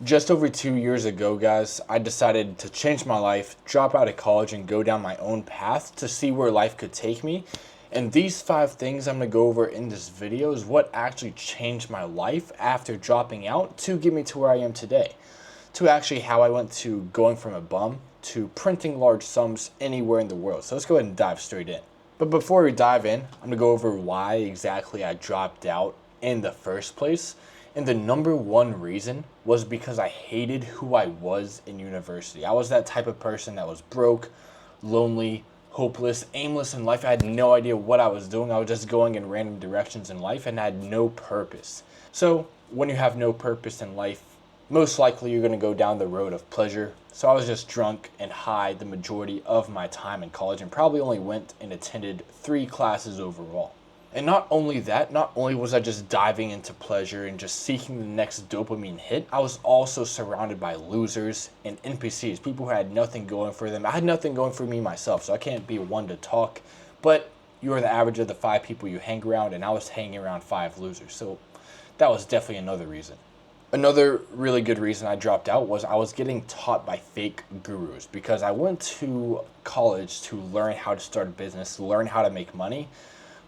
Just over 2 years ago, guys, I decided to change my life, drop out of college, and go down my own path to see where life could take me. And these 5 things I'm going to go over in this video is what actually changed my life after dropping out to get me to where I am today. To actually how I went to going from a bum to printing large sums anywhere in the world. So let's go ahead and dive straight in. But before we dive in, I'm going to go over why exactly I dropped out in the first place. And the number one reason was because I hated who I was in university. I was that type of person that was broke, lonely, hopeless, aimless in life. I had no idea what I was doing. I was just going in random directions in life and had no purpose. So when you have no purpose in life, most likely you're going to go down the road of pleasure. So I was just drunk and high the majority of my time in college and probably only went and attended 3 classes overall. And not only that, not only was I just diving into pleasure and just seeking the next dopamine hit, I was also surrounded by losers and NPCs, people who had nothing going for them. I had nothing going for me myself, so I can't be one to talk. But you are the average of the 5 people you hang around, and I was hanging around 5 losers. So that was definitely another reason. Another really good reason I dropped out was I was getting taught by fake gurus because I went to college to learn how to start a business, learn how to make money.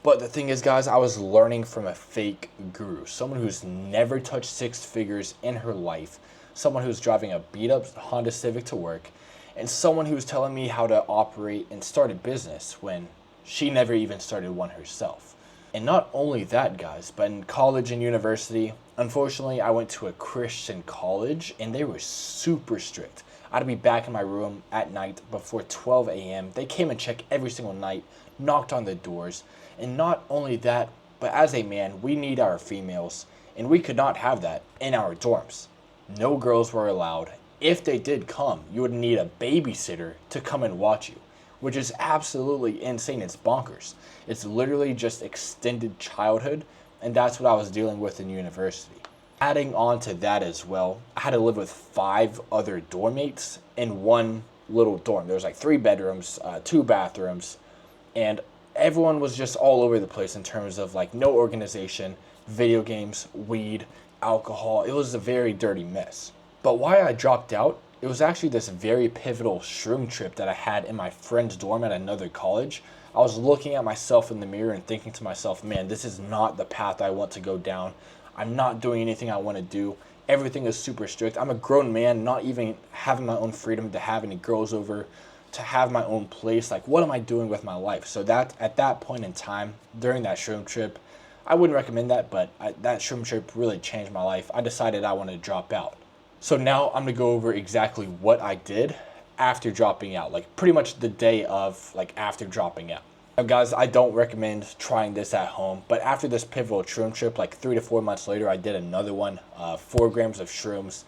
But the thing is, guys, I was learning from a fake guru, someone who's never touched 6 figures in her life, someone who's driving a beat-up Honda Civic to work, and someone who's telling me how to operate and start a business when she never even started one herself. And not only that, guys, but in college and university, unfortunately, I went to a Christian college, and they were super strict. I'd be back in my room at night before 12 a.m. They came and checked every single night, knocked on the doors. And not only that, but as a man, we need our females, and we could not have that in our dorms. No girls were allowed. If they did come, you would need a babysitter to come and watch you, which is absolutely insane. It's bonkers. It's literally just extended childhood, and that's what I was dealing with in university. Adding on to that as well, I had to live with 5 other dorm mates in one little dorm. There was like 3 bedrooms, 2 bathrooms, and everyone was just all over the place in terms of like no organization, video games, weed, alcohol. It was a very dirty mess. But why I dropped out, it was actually this very pivotal shroom trip that I had in my friend's dorm at another college. I was looking at myself in the mirror and thinking to myself, man, this is not the path I want to go down. I'm not doing anything I want to do. Everything is super strict. I'm a grown man, not even having my own freedom to have any girls over, to have my own place. Like, what am I doing with my life? So that at that point in time, during that shroom trip, I wouldn't recommend that, but that shroom trip really changed my life. I decided I wanted to drop out. So now I'm gonna go over exactly what I did after dropping out, like pretty much the day of, like after dropping out. Now, guys, I don't recommend trying this at home, but after this pivotal shroom trip, like 3 to 4 months later, I did another one, 4 grams of shrooms.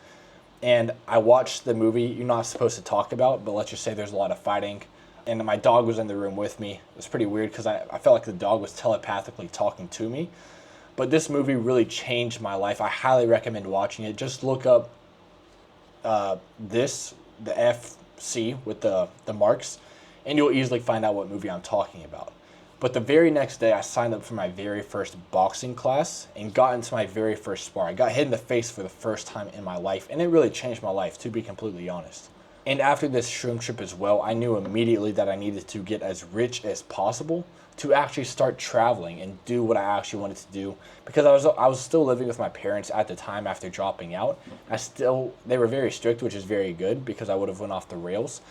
And I watched the movie you're not supposed to talk about, but let's just say there's a lot of fighting. And my dog was in the room with me. It was pretty weird because I felt like the dog was telepathically talking to me. But this movie really changed my life. I highly recommend watching it. Just look up the FC with the marks, and you'll easily find out what movie I'm talking about. But the very next day, I signed up for my very first boxing class and got into my very first spar. I got hit in the face for the first time in my life, and it really changed my life, to be completely honest. And after this shroom trip as well, I knew immediately that I needed to get as rich as possible to actually start traveling and do what I actually wanted to do, because I was still living with my parents at the time after dropping out. They were very strict, which is very good because I would have went off the rails.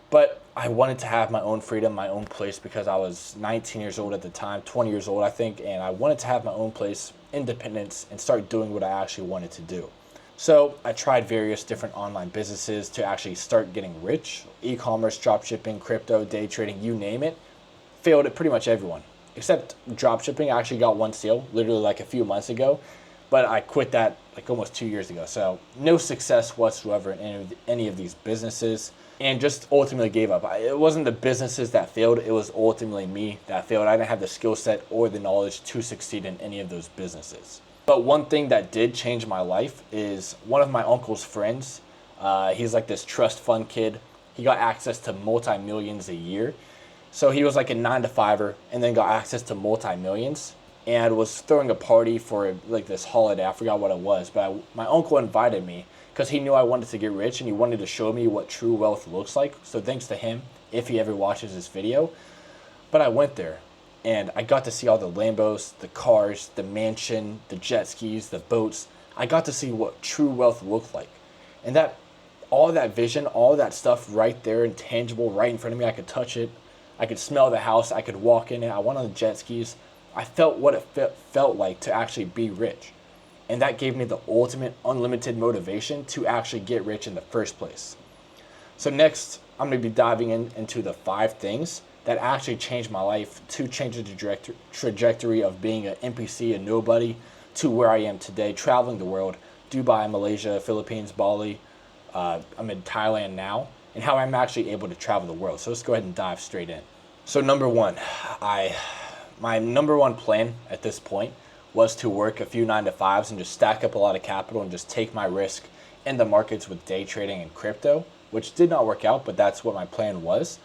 But I wanted to have my own freedom, my own place, because I was 19 years old at the time, 20 years old, I think, and I wanted to have my own place, independence, and start doing what I actually wanted to do. So I tried various different online businesses to actually start getting rich: e-commerce, dropshipping, crypto, day trading, you name it. Failed at pretty much everyone. Except dropshipping, I actually got one sale literally like a few months ago, but I quit that like almost 2 years ago. So no success whatsoever in any of these businesses, and just ultimately gave up. It wasn't the businesses that failed, it was ultimately me that failed. I didn't have the skill set or the knowledge to succeed in any of those businesses. But one thing that did change my life is one of my uncle's friends. He's like this trust fund kid. He got access to multi-millions a year. So he was like a 9 to 5er and then got access to multi-millions and was throwing a party for like this holiday. I forgot what it was, but my uncle invited me because he knew I wanted to get rich and he wanted to show me what true wealth looks like. So thanks to him, if he ever watches this video. But I went there and I got to see all the Lambos, the cars, the mansion, the jet skis, the boats. I got to see what true wealth looked like. And that, all that vision, all that stuff right there and tangible right in front of me, I could touch it. I could smell the house. I could walk in it. I went on the jet skis. I felt what it felt like to actually be rich. And that gave me the ultimate unlimited motivation to actually get rich in the first place. So next, I'm going to be diving into the 5 things that actually changed my life to change the trajectory of being an NPC, a nobody, to where I am today, traveling the world, Dubai, Malaysia, Philippines, Bali. I'm in Thailand now, and how I'm actually able to travel the world. So let's go ahead and dive straight in. So number one, my number one plan at this point was to work a few 9-to-5s and just stack up a lot of capital and just take my risk in the markets with day trading and crypto, which did not work out, but that's what my plan was.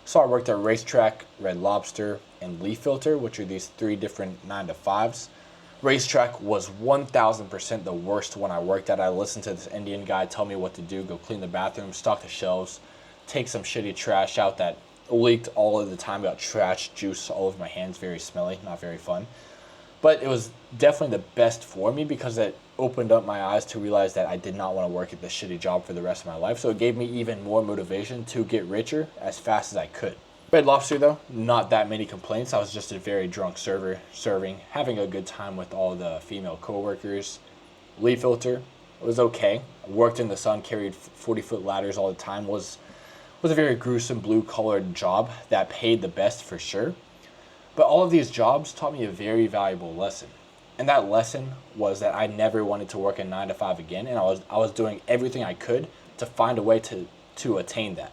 So I worked at Racetrack, Red Lobster, and Leaf Filter, which are these 3 different 9-to-5s. Racetrack was 1000% the worst one I worked at. I listened to this Indian guy tell me what to do: go clean the bathroom, stock the shelves, take some shitty trash out that leaked all of the time, got trash juice all over my hands, very smelly, not very fun. But it was definitely the best for me because it opened up my eyes to realize that I did not want to work at this shitty job for the rest of my life. So it gave me even more motivation to get richer as fast as I could. Red Lobster, though, not that many complaints. I was just a very drunk server serving, having a good time with all the female coworkers. Leaf Filter was okay. I worked in the sun, carried 40-foot ladders all the time. Was a very gruesome blue-collared job that paid the best for sure. But all of these jobs taught me a very valuable lesson. And that lesson was that I never wanted to work a 9-to-5 again, and I was doing everything I could to find a way to attain that.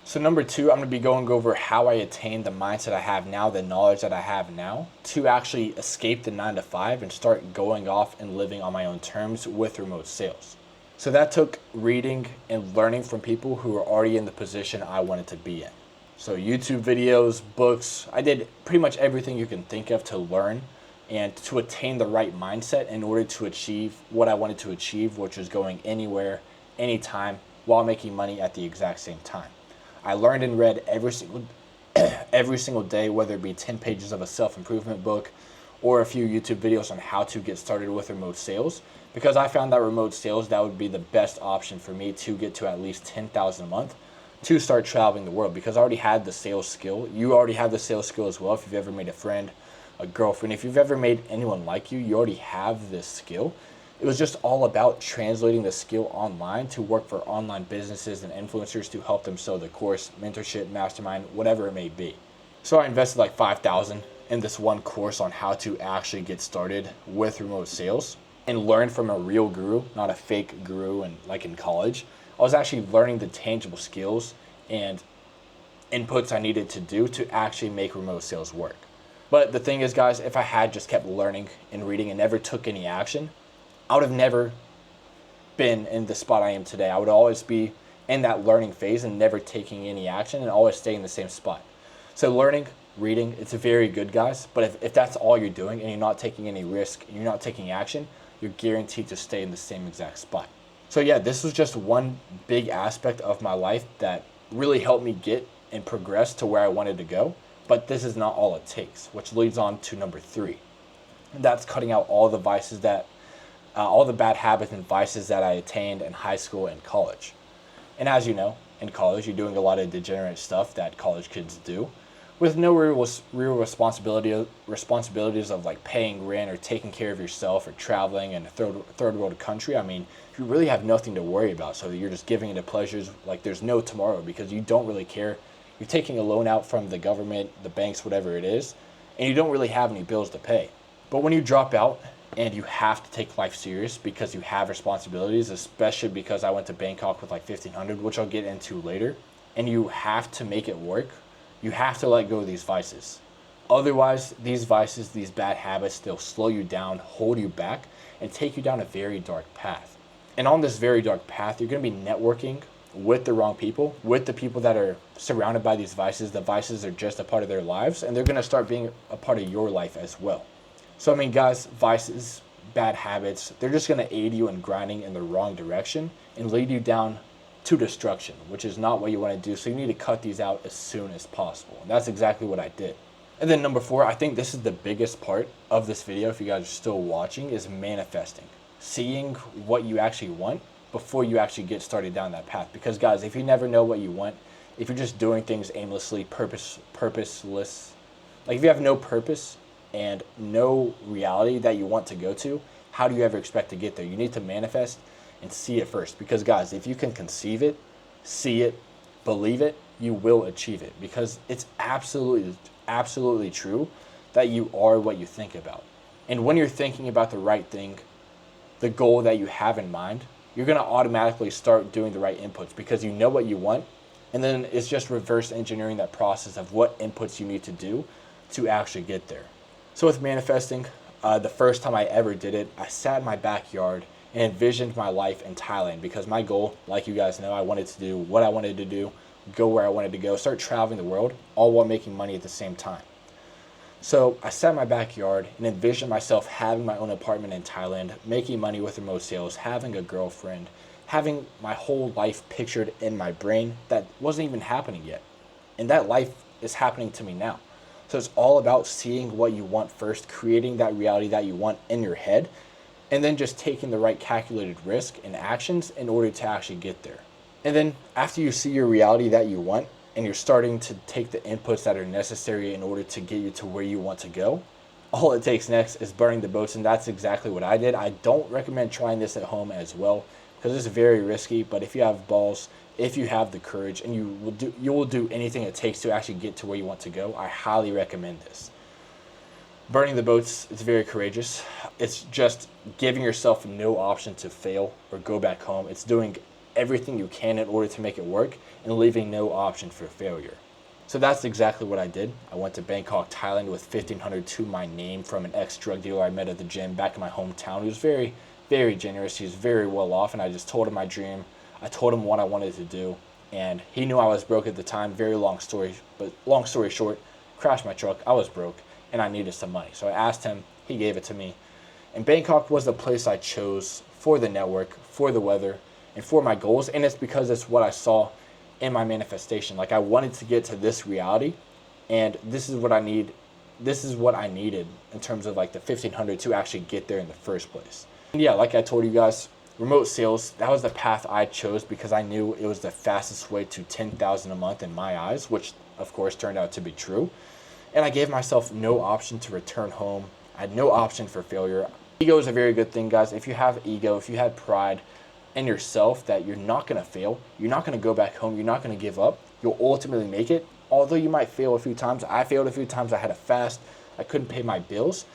So number 2, I'm going to be going over how I attained the mindset I have now, the knowledge that I have now, to actually escape the 9-to-5 and start going off and living on my own terms with remote sales. So that took reading and learning from people who were already in the position I wanted to be in. So YouTube videos, books, I did pretty much everything you can think of to learn and to attain the right mindset in order to achieve what I wanted to achieve, which was going anywhere, anytime, while making money at the exact same time. I learned and read every single day, whether it be 10 pages of a self-improvement book or a few YouTube videos on how to get started with remote sales, because I found that remote sales, that would be the best option for me to get to at least $10,000 a month to start traveling the world, because I already had the sales skill. You already have the sales skill as well. If you've ever made a friend, a girlfriend, if you've ever made anyone like you, you already have this skill. It was just all about translating the skill online to work for online businesses and influencers to help them sell their course, mentorship, mastermind, whatever it may be. So I invested like $5,000 in this one course on how to actually get started with remote sales and learn from a real guru, not a fake guru and like in college. I was actually learning the tangible skills and inputs I needed to do to actually make remote sales work. But the thing is, guys, if I had just kept learning and reading and never took any action, I would have never been in the spot I am today. I would always be in that learning phase and never taking any action and always stay in the same spot. So learning, reading, it's very good, guys. But if that's all you're doing and you're not taking any risk and you're not taking action, you're guaranteed to stay in the same exact spot. So yeah, this was just one big aspect of my life that really helped me get and progress to where I wanted to go. But this is not all it takes, which leads on to number 3. And that's cutting out all the vices all the bad habits and vices that I attained in high school and college. And as you know, in college, you're doing a lot of degenerate stuff that college kids do with no real responsibilities of like paying rent or taking care of yourself or traveling in a third world country. I mean, you really have nothing to worry about. So you're just giving into pleasures like there's no tomorrow because you don't really care. You're taking a loan out from the government, the banks, whatever it is, and you don't really have any bills to pay. But when you drop out and you have to take life serious because you have responsibilities, especially because I went to Bangkok with like 1,500, which I'll get into later, and you have to make it work, you have to let go of these vices. Otherwise, these vices, these bad habits, they'll slow you down, hold you back, and take you down a very dark path. And on this very dark path, you're going to be networking with the wrong people, with the people that are surrounded by these vices. The vices are just a part of their lives, and they're going to start being a part of your life as well. So, I mean, guys, vices, bad habits, they're just going to aid you in grinding in the wrong direction and lead you down to destruction, which is not what you want to do. So you need to cut these out as soon as possible. And that's exactly what I did. And then number 4, I think this is the biggest part of this video, if you guys are still watching, is manifesting. Seeing what you actually want before you actually get started down that path. Because guys, if you never know what you want, if you're just doing things aimlessly, purposeless, like if you have no purpose and no reality that you want to go to, how do you ever expect to get there? You need to manifest and see it first. Because guys, if you can conceive it, see it, believe it, you will achieve it. Because it's absolutely true that you are what you think about. And when you're thinking about the right thing, the goal that you have in mind, you're going to automatically start doing the right inputs because you know what you want. And then it's just reverse engineering that process of what inputs you need to do to actually get there. So with manifesting, the first time I ever did it, I sat in my backyard and envisioned my life in Thailand because my goal, like you guys know, I wanted to do what I wanted to do, go where I wanted to go, start traveling the world, all while making money at the same time. So I sat in my backyard and envisioned myself having my own apartment in Thailand, making money with remote sales, having a girlfriend, having my whole life pictured in my brain that wasn't even happening yet. And that life is happening to me now. So it's all about seeing what you want first, creating that reality that you want in your head, and then just taking the right calculated risk and actions in order to actually get there. And then after you see your reality that you want, and you're starting to take the inputs that are necessary in order to get you to where you want to go, all it takes next is burning the boats, and that's exactly what I did. I don't recommend trying this at home as well because it's very risky, but if you have balls, if you have the courage, and you will do anything it takes to actually get to where you want to go, I highly recommend this. Burning the boats, it's very courageous. It's just giving yourself no option to fail or go back home. It's doing everything you can in order to make it work and leaving no option for failure. So that's exactly what I did. I went to Bangkok, Thailand with $1,500 to my name from an ex-drug dealer I met at the gym back in my hometown. He was very, very generous. He was very well off, and I just told him my dream. I told him what I wanted to do, and he knew I was broke at the time. Very long story, but long story short, crashed my truck. I was broke, and I needed some money. So I asked him. He gave it to me. And Bangkok was the place I chose for the network, for the weather, and for my goals. And it's because it's what I saw in my manifestation. Like I wanted to get to this reality, and this is what I need. This is what I needed in terms of like the $1,500 to actually get there in the first place. And yeah, like I told you guys, remote sales, that was the path I chose because I knew it was the fastest way to $10,000 a month in my eyes, which of course turned out to be true. And I gave myself no option to return home. I had no option for failure. Ego is a very good thing, guys. If you have ego, if you had pride in yourself that you're not going to fail, you're not going to go back home, you're not going to give up, you'll ultimately make it. Although you might fail a few times. I failed a few times. I had to fast. I couldn't pay my bills.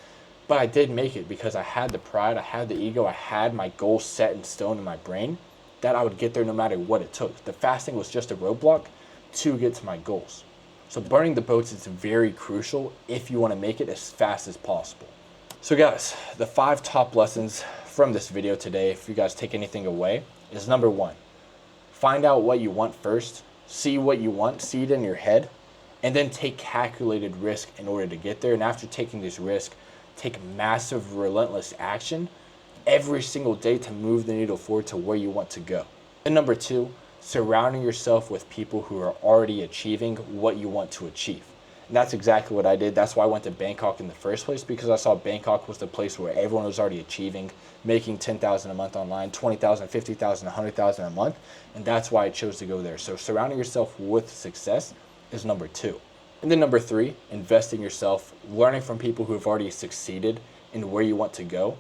But I did make it because I had the pride, I had the ego, I had my goals set in stone in my brain that I would get there no matter what it took. The fasting was just a roadblock to get to my goals. So burning the boats is very crucial if you want to make it as fast as possible. So guys, the 5 top lessons from this video today, if you guys take anything away, is number 1, find out what you want first, see what you want, see it in your head, and then take calculated risk in order to get there. And after taking this risk, take massive, relentless action every single day to move the needle forward to where you want to go. And number 2, surrounding yourself with people who are already achieving what you want to achieve. And that's exactly what I did. That's why I went to Bangkok in the first place, because I saw Bangkok was the place where everyone was already achieving, making $10,000 a month online, $20,000, $50,000, $100,000 a month. And that's why I chose to go there. So surrounding yourself with success is number 2. And then number 3, invest in yourself, learning from people who have already succeeded in where you want to go.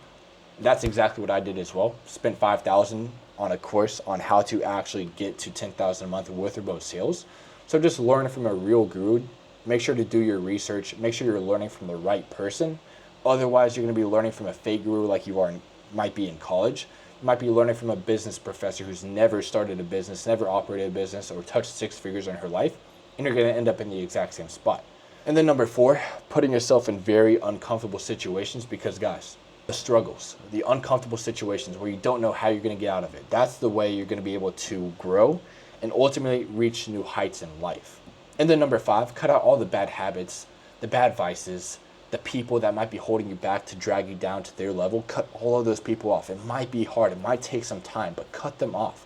That's exactly what I did as well. Spent $5,000 on a course on how to actually get to $10,000 a month with remote sales. So just learn from a real guru. Make sure to do your research. Make sure you're learning from the right person. Otherwise, you're going to be learning from a fake guru like you might be in college. You might be learning from a business professor who's never started a business, never operated a business, or touched 6 figures in her life. And you're going to end up in the exact same spot. And then number 4, putting yourself in very uncomfortable situations, because guys, the struggles, the uncomfortable situations where you don't know how you're going to get out of it, that's the way you're going to be able to grow and ultimately reach new heights in life. And then number 5, cut out all the bad habits, the bad vices, the people that might be holding you back to drag you down to their level. Cut all of those people off. It might be hard. It might take some time, but cut them off.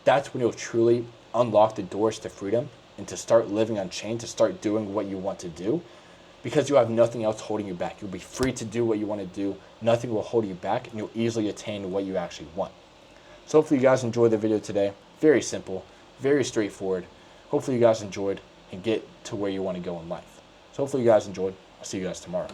That's when you'll truly unlock the doors to freedom and to start living unchained, to start doing what you want to do, because you have nothing else holding you back. You'll be free to do what you want to do. Nothing will hold you back, and you'll easily attain what you actually want. So hopefully you guys enjoyed the video today. Very simple, very straightforward. Hopefully you guys enjoyed and get to where you want to go in life. So hopefully you guys enjoyed. I'll see you guys tomorrow.